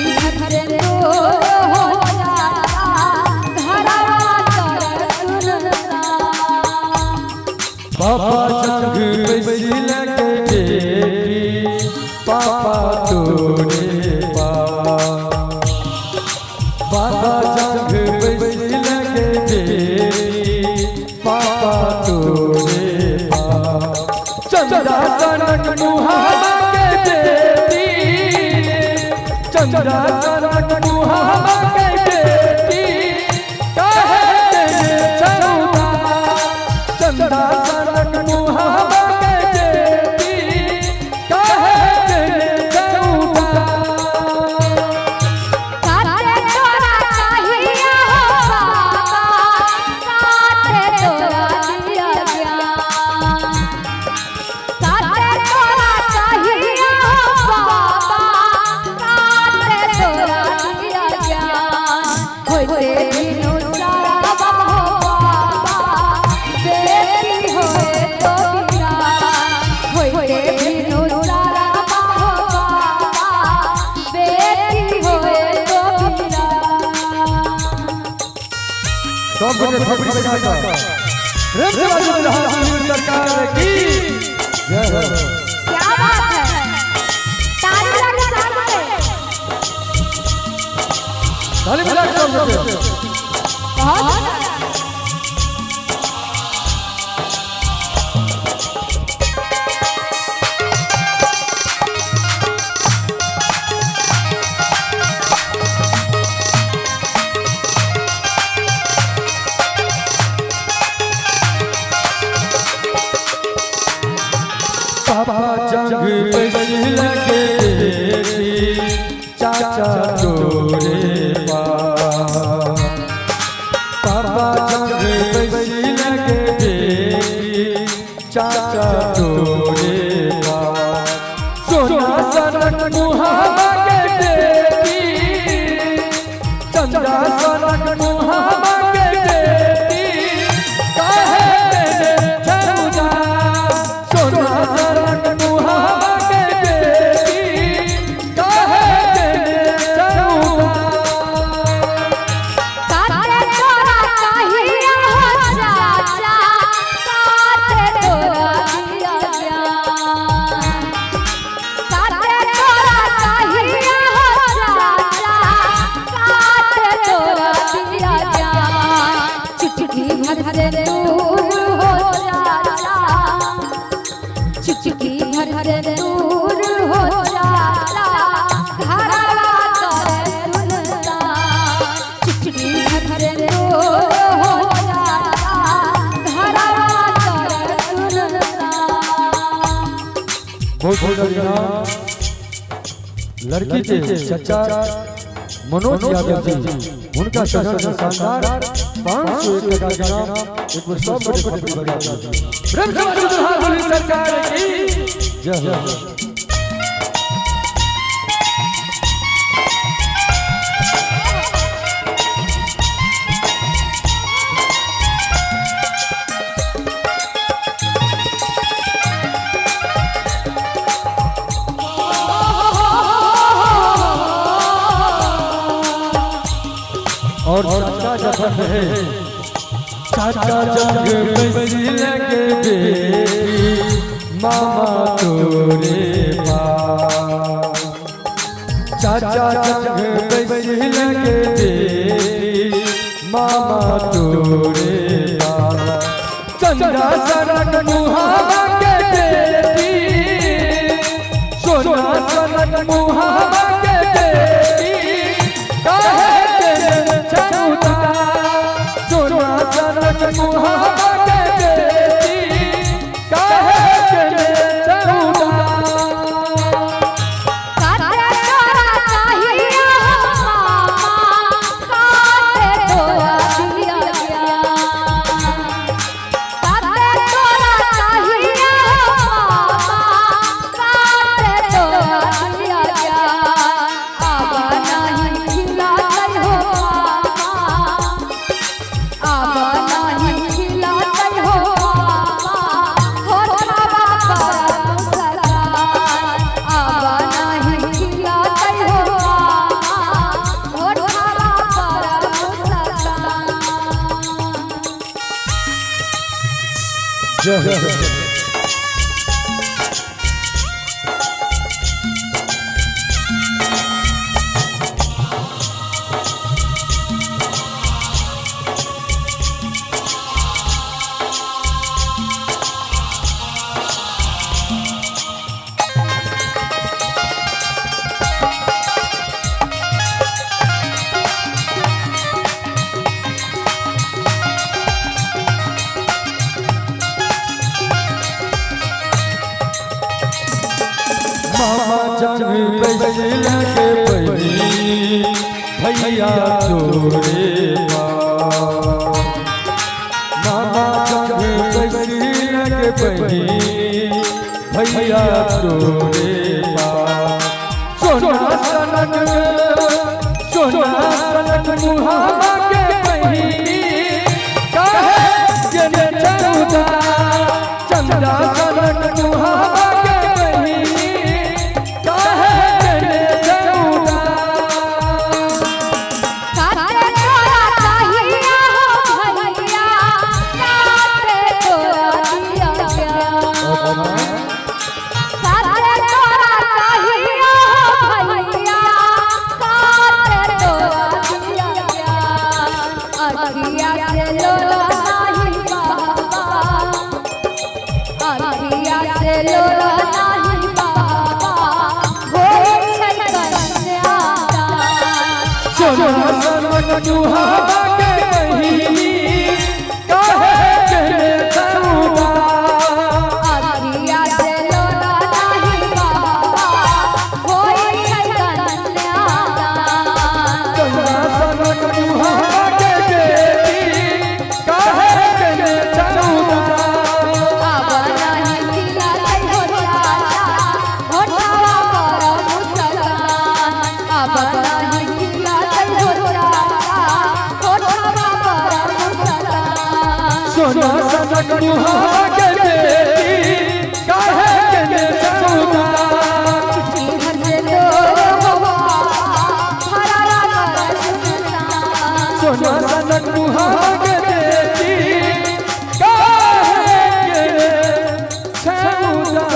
घर से दूर हो जाता घरवा तोर सुनता। पापा जंग बैसिल के बेटी पापा तोरे पास। पापा जंग बैसिल के बेटी पापा तोरे पास। चंदा सनक मुहावा के बेटी चंदा सनक मुहावा के बेटी काहे तेरे छरुदा। चंदा सनक मुहावा के बेटी काहे तेरे छरुदा। काटे तोरा चाहिए हो बाबा काटे तोरा दिया ज्ञान। काटे तोरा चाहिए हो बाबा काटे तोरा दिया ज्ञान। होते दिनों सारा बाबा बेटी होए तो वीरान। होते दिनों सारा बाबा बेटी होए तो वीरान। सब बड़े खबरी बजा का प्रेम से बाजू रहा सरकार की जय हो। क्या बात है ताली लगा सामने ताली बजा के सब लोग बहुत पापा जंग बैसिल के बेटी चाचा तोरे पास। पापा जंग बैसिल के बेटी चाचा तोरे पास। सोना सनक मुहावा के बेटी चंदा सनक मुहावा के बेटी काहे तेरे छरुदा। सोना सनक मुहावा के बेटी काहे तेरे छरुदा। काटे तोरा चाहिए हो चाचा काटे तोरा दिया ज्ञान। काटे तोरा चाहिए हो चाचा काटे तोरा दिया ज्ञान। चुटकी भर से दूर हो जाता चुटकी भर से दूर हो जाता घरवा तोर सुनता। चुटकी भर से दूर हो जाता घरवा तोर सुनता। बहुत बहुत धन्यवाद लड़की के चचा मनोज यादव जी उनका शहर में शानदार 501 का नाम एक बार सब बड़े बड़े बजा दीजिए। प्रेम से बाजू रहा सरकार की जय हो। और चाचा जब है चाचा जंग बैसिल के बेटी मामा तोरे पास। चाचा जंग बैसिल के बेटी मामा तोरे पास। चंदा सनक मुहावा के बेटी सोना सनक मुहावा के बेटी काहे तेरे छरुदा। सोना सनक मुहावा के बेटी काहे तेरे छरुदा। काटे तोरा चाहिए हो बाबा काटे तोरा दिया ज्ञान। काटे तोरा चाहिए हो बाबा काटे तोरा दिया ज्ञान। जय जय मामा जान पैसे लगे पहली भैया तोरे मामा जान पैसे लगे पहली भैया तोरे सोना सनक मुहावा के पहली काहे जने चंदा चंदा सनक मुहावा सोना सनक मुहावा के बेटी काहे के चंदा जीवन से दूर हो हरारा कर सोना सनक मुहावा के बेटी काहे के चंदा